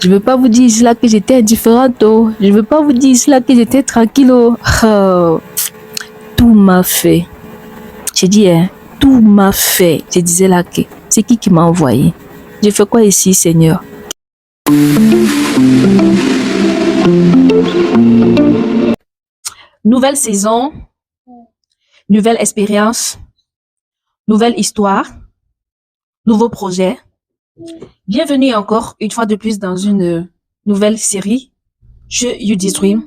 Je veux pas vous dire ici là que j'étais indifférente. Oh. Je veux pas vous dire ici là que j'étais tranquille. Oh. Oh. Tout m'a fait. J'ai dit, hein, tout m'a fait. Je disais là que c'est qui m'a envoyé. J'ai fait quoi ici, Seigneur? Nouvelle saison, nouvelle expérience, nouvelle histoire, nouveau projet. Bienvenue encore une fois de plus dans une nouvelle série, Je You This Dream,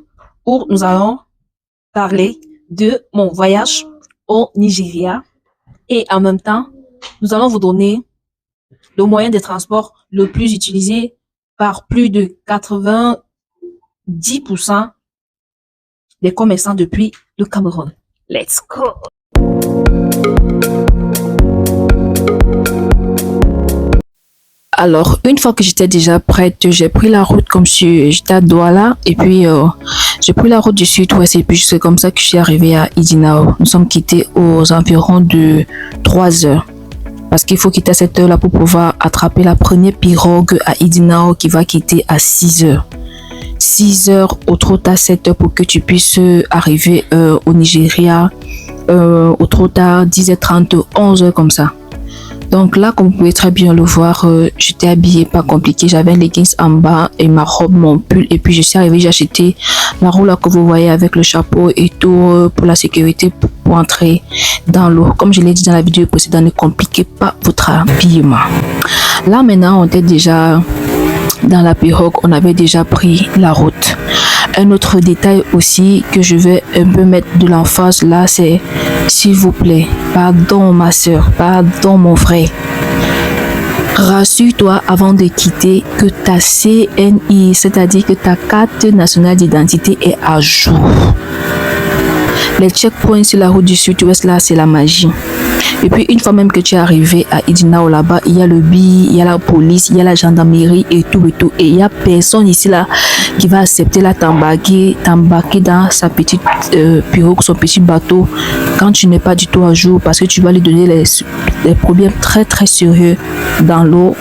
où nous allons parler de mon voyage au Nigeria et en même temps, nous allons vous donner le moyen de transport le plus utilisé par plus de 90% des commerçants depuis le Cameroun. Let's go! Alors, une fois que j'étais déjà prête, j'ai pris la route comme si j'étais à Douala et puis j'ai pris la route du sud-ouest et puis c'est comme ça que je suis arrivée à Idinao. Nous sommes quittés aux environs de 3 heures parce qu'il faut quitter à cette heure-là pour pouvoir attraper la première pirogue à Idinao qui va quitter à 6 heures. 6 heures au trop tard 7 heures pour que tu puisses arriver au Nigeria au trop tard 10h30, 11h comme ça. Donc là, comme vous pouvez très bien le voir, j'étais habillée pas compliqué. J'avais un leggings en bas et ma robe, mon pull. Et puis je suis arrivée, j'ai acheté la roue là que vous voyez avec le chapeau et tout pour la sécurité pour entrer dans l'eau. Comme je l'ai dit dans la vidéo précédente, ne compliquez pas votre habillement. Là maintenant, on était déjà dans la pirogue, on avait déjà pris la route. Un autre détail aussi que je vais un peu mettre de l'emphase là, c'est s'il vous plaît, pardon ma soeur, pardon mon frère. Rassure-toi avant de quitter que ta CNI, c'est-à-dire que ta carte nationale d'identité est à jour. Les checkpoints sur la route du sud-ouest là, c'est la magie. Et puis une fois même que tu es arrivé à Idinao là-bas, il y a le BI, il y a la police, il y a la gendarmerie et tout. Et il n'y a personne ici là qui va accepter là t'embarquer dans sa petite pirogue, son petit bateau quand tu n'es pas du tout à jour parce que tu vas lui donner les problèmes très très sérieux dans l'eau.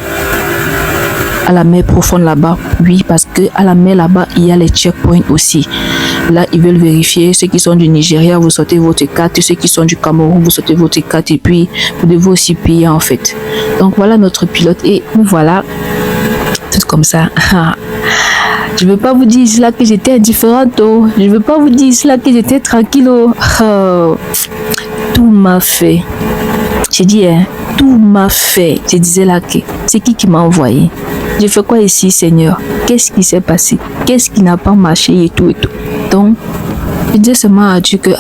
À la mer profonde là-bas, oui, parce que à la mer là-bas, il y a les checkpoints aussi. Là, ils veulent vérifier ceux qui sont du Nigeria, vous sortez votre carte, ceux qui sont du Cameroun, vous sortez votre carte et puis vous devez aussi payer en fait. Donc voilà notre pilote et voilà, c'est comme ça. Je veux pas vous dire ici là que j'étais indifférente, oh. Je veux pas vous dire ici là que j'étais tranquille, oh. Oh. Tout m'a fait. J'ai dit, hein, tout m'a fait. Je disais là que c'est qui m'a envoyé. J'ai fait quoi ici, Seigneur? Qu'est-ce qui s'est passé? Qu'est-ce qui n'a pas marché et tout et tout. Donc, je disais seulement à Dieu que,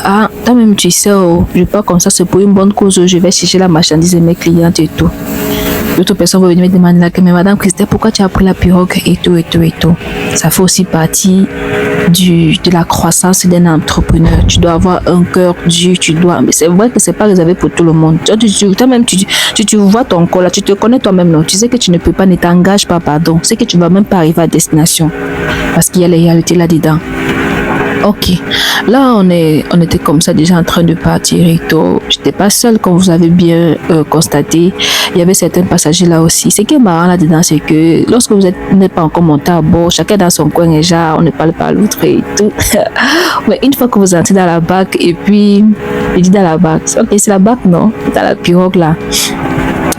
toi-même tu sais, oh, je pars comme ça, c'est pour une bonne cause, je vais chercher la marchandise de mes clientes et tout. D'autres personnes vont venir me demander là que, mais Madame Christelle, pourquoi tu as pris la pirogue et tout et tout et tout. Ça fait aussi partie de la croissance d'un entrepreneur. Tu dois avoir un cœur dur, mais c'est vrai que c'est pas réservé pour tout le monde. Toi-même, tu vois ton corps là, tu te connais toi-même, non? Tu sais que tu ne peux pas, ne t'engage pas, pardon. C'est que tu vas même pas arriver à destination. Parce qu'il y a les réalités là-dedans. Ok, là on était comme ça déjà en train de partir et tout. J'étais pas seule comme vous avez bien constaté. Il y avait certains passagers là aussi. Ce qui est marrant là-dedans, c'est que lorsque vous n'êtes pas encore monté à bord, chacun dans son coin déjà, on ne parle pas à l'autre et tout. Mais une fois que vous entrez dans la barque et puis, je dis dans la barque, ok c'est la barque non, dans la pirogue là.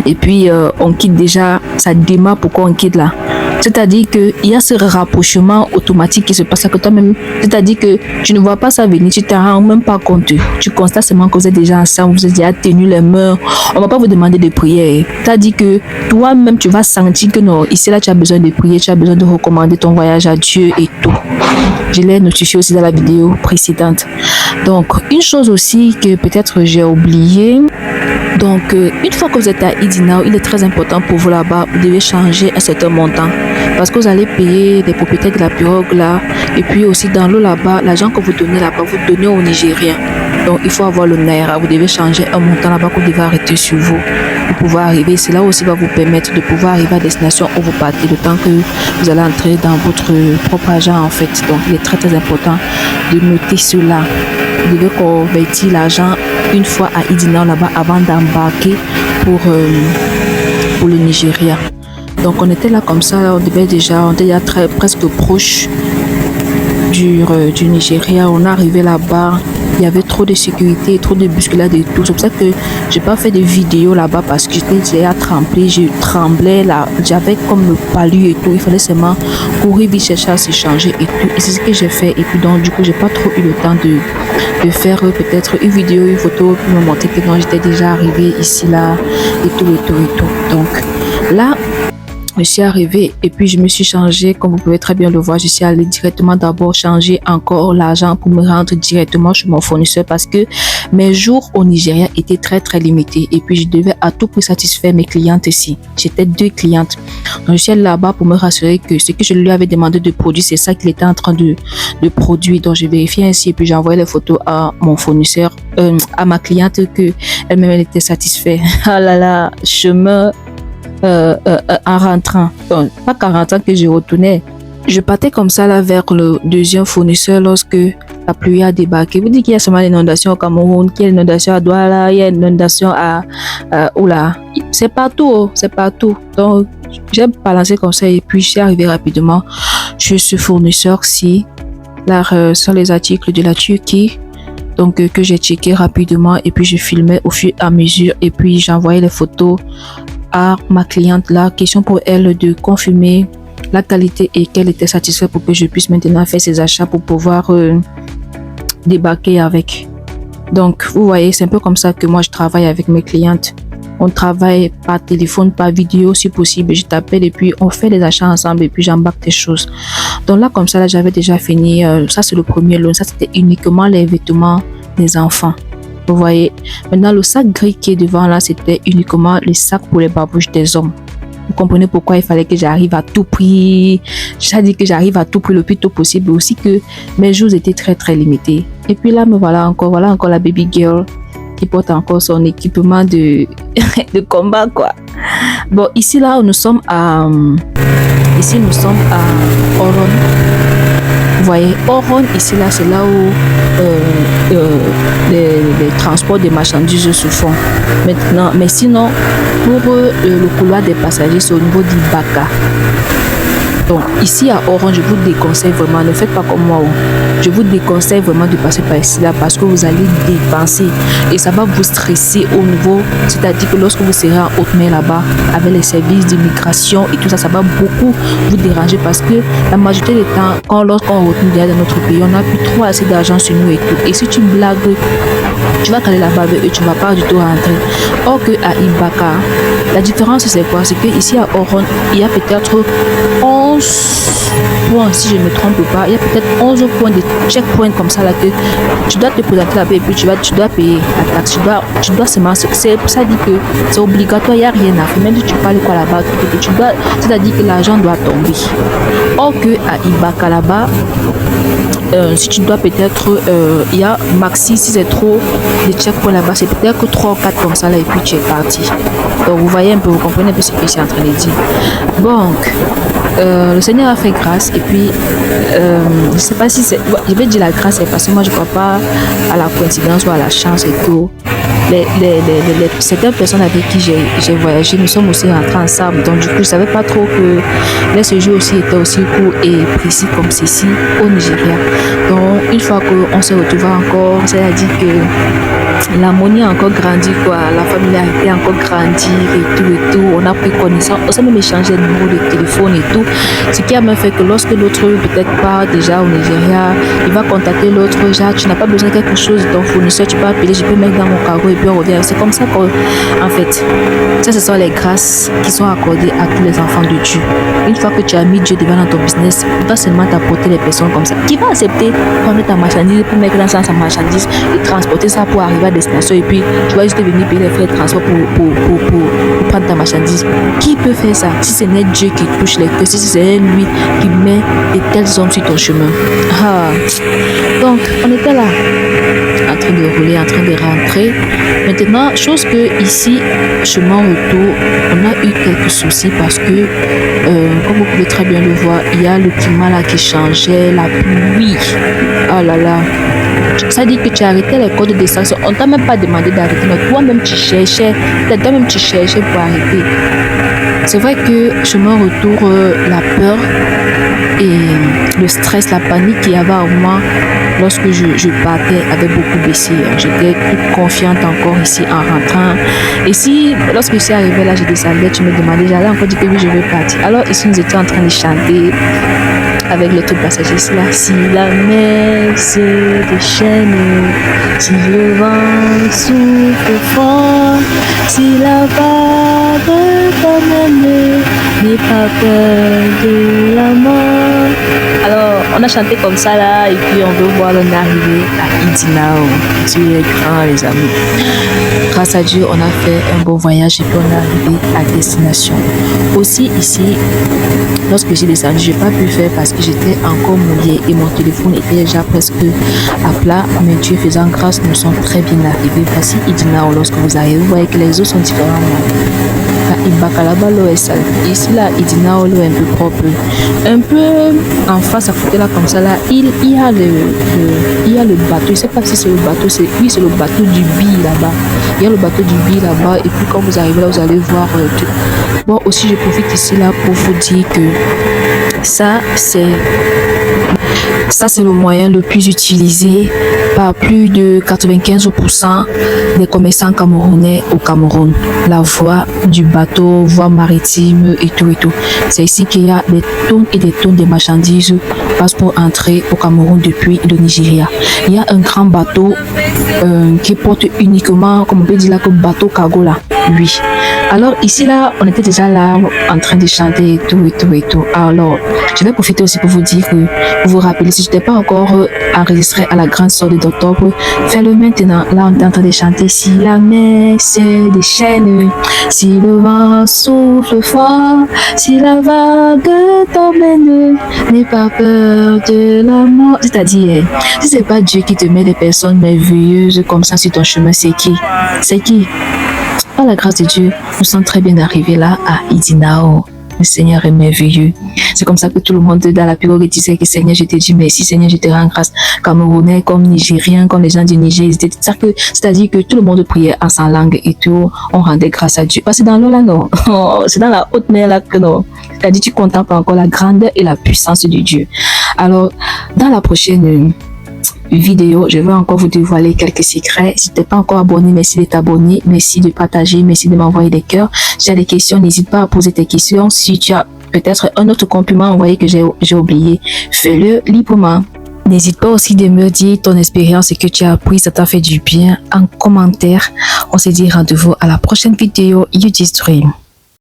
Et puis on quitte déjà, ça démarre pourquoi on quitte là. C'est-à-dire qu'il y a ce rapprochement automatique qui se passe que toi-même, c'est-à-dire que tu ne vois pas ça venir, tu ne t'en rends même pas compte. Tu constates seulement que vous êtes déjà ensemble, vous êtes déjà tenu les mains. On ne va pas vous demander de prier. C'est-à-dire que toi-même, tu vas sentir que non, ici là, tu as besoin de prier, tu as besoin de recommander ton voyage à Dieu et tout. Je l'ai notifié aussi dans la vidéo précédente. Donc, une chose aussi que peut-être j'ai oublié. Donc, une fois que vous êtes à Idinao, il est très important pour vous là-bas, vous devez changer un certain montant. Parce que vous allez payer des propriétaires de la pirogue là. Et puis aussi dans l'eau là-bas, l'argent que vous donnez là-bas, vous donnez aux Nigériens. Donc, il faut avoir le naira. Vous devez changer un montant là-bas que vous devez arrêter sur vous pour pouvoir arriver. Cela aussi va vous permettre de pouvoir arriver à destination où vous partez, le temps que vous allez entrer dans votre propre argent en fait. Donc, il est très très important de noter cela. Vous devez convertir l'argent une fois à Idinao là-bas avant d'embarquer pour le Nigeria. Donc on était là comme ça, on était déjà presque proche du Nigeria. On est arrivé là-bas, il y avait trop de sécurité, trop de bousculades et tout. C'est pour ça que j'ai pas fait de vidéos là-bas parce que j'étais déjà tremblée, je tremblais là, j'avais comme le palu et tout. Il fallait seulement courir vite chercher à se changer et tout. Et c'est ce que j'ai fait. Et puis donc du coup j'ai pas trop eu le temps de faire peut-être une vidéo, une photo pour me montrer que non, j'étais déjà arrivée ici là et tout. Donc là je suis arrivée et puis je me suis changée, comme vous pouvez très bien le voir. Je suis allée directement d'abord changer encore l'argent pour me rendre directement chez mon fournisseur parce que mes jours au Nigeria étaient très limités et puis je devais à tout prix satisfaire mes clientes ici. J'étais 2 clientes. Donc je suis allée là-bas pour me rassurer que ce que je lui avais demandé de produire, c'est ça qu'il était en train de produire. Donc je vérifiais ainsi et puis j'ai envoyé les photos à mon fournisseur, à ma cliente, que elle-même elle était satisfaite. Ah là là, chemin en rentrant, donc, pas qu'en rentrant que je retournais, je partais comme ça là vers le deuxième fournisseur lorsque la pluie a débarqué. Vous dites qu'il y a seulement l'inondation au Cameroun, qu'il y a l'inondation à Douala, il y a l'inondation à Oula. C'est partout, c'est partout. Donc j'ai balancé comme ça et puis je suis arrivée rapidement chez ce fournisseur-ci. Là, sont les articles de la Turquie. Donc que j'ai checké rapidement et puis je filmais au fur et à mesure et puis j'envoyais les photos à ma cliente là, question pour elle de confirmer la qualité et qu'elle était satisfaite pour que je puisse maintenant faire ses achats pour pouvoir débarquer avec. Donc vous voyez, c'est un peu comme ça que moi je travaille avec mes clientes. On travaille par téléphone, par vidéo si possible. Je t'appelle et puis on fait les achats ensemble et puis j'embarque des choses. Donc là comme ça, là j'avais déjà fini. Ça c'est le premier lot. Ça c'était uniquement les vêtements des enfants. Vous voyez, maintenant le sac gris qui est devant là, c'était uniquement les sacs pour les babouches des hommes. Vous comprenez pourquoi il fallait que j'arrive à tout prix. J'ai dit que j'arrive à tout prix le plus tôt possible, aussi que mes jours étaient très limités. Et puis là, me voilà encore la baby girl qui porte encore son équipement de combat quoi. Bon, ici là, nous sommes à Oron. Vous voyez, Oron, ici là, c'est là où les transports de marchandises se font maintenant. Mais sinon, pour le couloir des passagers, c'est au niveau d'Ibaka. Donc ici à Oron, je vous déconseille vraiment, ne faites pas comme moi. Je vous déconseille vraiment de passer par ici là parce que vous allez dépenser et ça va vous stresser au niveau, c'est-à-dire que lorsque vous serez en haute mer là-bas avec les services d'immigration et tout ça, ça va beaucoup vous déranger parce que la majorité du temps, lorsqu'on retourne dans notre pays, on n'a plus trop assez d'argent sur nous et tout. Et si tu blagues, tu vas aller là-bas avec eux, tu ne vas pas du tout rentrer. Or que à Ibaka, la différence c'est quoi? C'est que ici à Oron, il y a peut-être 11 points, si je ne me trompe pas, il y a peut-être 11 points de checkpoint comme ça là que tu dois te présenter là-bas et puis tu dois payer la taxe, tu dois seulement, c'est pour ça dit que c'est obligatoire, il n'y a rien à faire, même si tu parles quoi là-bas, c'est-à-dire que l'argent doit tomber. Or que à Ibaka là-bas, si tu dois peut-être, il y a maxi, si c'est trop de checkpoints là-bas, c'est peut-être que 3 ou 4 comme ça là et puis tu es parti. Donc vous voyez un peu, vous comprenez un peu ce que je suis en train de dire. Donc le Seigneur a fait grâce et puis je sais pas si c'est, je vais dire la grâce parce que moi je crois pas à la coïncidence ou à la chance et tout. Certaines personnes avec qui j'ai voyagé, nous sommes aussi rentrés ensemble, donc du coup je savais pas trop que les séjours aussi étaient aussi courts et précis comme ceci au Nigeria. Donc une fois qu'on s'est retrouvés encore, c'est-à-dire que l'harmonie a encore grandi quoi, la familiarité a encore grandi et tout, on a pris connaissance, on s'est même échangé le numéro de téléphone et tout, ce qui a même fait que lorsque l'autre peut-être pas déjà au Nigeria, il va contacter l'autre, genre tu n'as pas besoin de quelque chose, ton fournisseur tu peux appeler, je peux mettre dans mon cargo et puis on revient. C'est comme ça qu'en fait, ça ce sont les grâces qui sont accordées à tous les enfants de Dieu. Une fois que tu as mis Dieu devant dans ton business, il va seulement t'apporter les personnes comme ça qui vont accepter prendre ta marchandise pour mettre dans sa marchandise et transporter ça pour arriver à destination et puis tu vas juste venir payer les frais de transport pour prendre ta marchandise. Qui peut faire ça si ce n'est Dieu qui touche les cœurs, si c'est lui qui met de tels hommes sur ton chemin? Donc on était là en train de rouler, en train de rentrer. Maintenant, chose que ici, chemin retour, on a eu quelques soucis parce que, comme vous pouvez très bien le voir, il y a le climat là qui changeait, la pluie. Ah là là. Ça dit que tu as arrêté les codes de sanction. On t'a même pas demandé d'arrêter, mais toi-même tu cherchais, toi-même tu cherchais pour arrêter. C'est vrai que chemin retour, la peur et le stress, la panique qu'il y avait en moi lorsque je partais avait beaucoup baissé. J'étais toute confiante encore ici en rentrant. Et si, lorsque je suis arrivée là, je descendais, tu me demandais, j'allais encore dire que oui, je veux partir. Alors ici, nous étions en train de chanter avec les taux passagers là. Si la mer se déchaîne, si le vent souffle fort, si la vague t'emmène, n'aie pas peur de la mort. Alors, on a chanté comme ça là, et puis on veut voir l'on arriver à Idinao. Dieu est grand, les amis. Grâce à Dieu, on a fait un beau voyage et puis on est arrivé à destination. Aussi ici, lorsque j'ai descendu, j'ai pas pu faire parce que j'étais encore mouillée et mon téléphone était déjà presque à plat. Mais Dieu faisant grâce, nous sommes très bien arrivés. Voici Idinao. Lorsque vous arrivez, vous voyez que les eaux sont différentes. Là-bas, l'eau est sale. Ici, là, Idinao, l'eau est un peu propre. Un peu en face, à côté là, comme ça, là, il y a le bateau. Je sais pas si c'est le bateau, c'est le bateau du Bi là-bas. Il y a le bateau du Bi là-bas. Et puis, quand vous arrivez là, vous allez voir. Bon, aussi, je profite ici là pour vous dire que ça, c'est le moyen le plus utilisé par plus de 95% des commerçants camerounais au Cameroun. La voie du bateau, voie maritime et tout et tout. C'est ici qu'il y a des tonnes et des tonnes de marchandises passent pour entrer au Cameroun depuis le Nigeria. Il y a un grand bateau qui porte uniquement, comme on peut dire là, comme bateau cargo là. Oui. Alors ici là, on était déjà là en train de chanter et tout et tout et tout. Alors, je vais profiter aussi pour vous dire que vous vous rappelez, si je n'étais pas encore enregistré à la grande sortie d'octobre, fais-le maintenant. Là, on est en train de chanter. Si la mer se déchaîne, si le vent souffle fort, si la vague t'emmène, n'aie pas peur de la mort. C'est-à-dire, si c'est pas Dieu qui te met des personnes merveilleuses comme ça sur ton chemin, c'est qui? C'est qui? Par la grâce de Dieu, nous sommes très bien arrivés là à Idinao. Le Seigneur est merveilleux. C'est comme ça que tout le monde dans la pirogue disait que Seigneur, je te dis merci, Seigneur, je te rends grâce. Camerounais, comme Nigériens, comme les gens du Niger, c'est-à-dire que tout le monde priait en sa langue et tout, on rendait grâce à Dieu. Parce que dans l'eau là, non. C'est dans la haute mer là que non. C'est-à-dire que tu contemples encore la grandeur et la puissance de Dieu. Alors, dans la prochaine vidéo, je vais encore vous dévoiler quelques secrets. Si tu n'es pas encore abonné, merci de t'abonner, merci de partager, merci de m'envoyer des cœurs. Si tu as des questions, n'hésite pas à poser tes questions. Si tu as peut-être un autre compliment envoyé que j'ai oublié, fais-le librement. N'hésite pas aussi de me dire ton expérience et que tu as appris, ça t'a fait du bien en commentaire. On se dit rendez-vous à la prochaine vidéo YouTube Stream.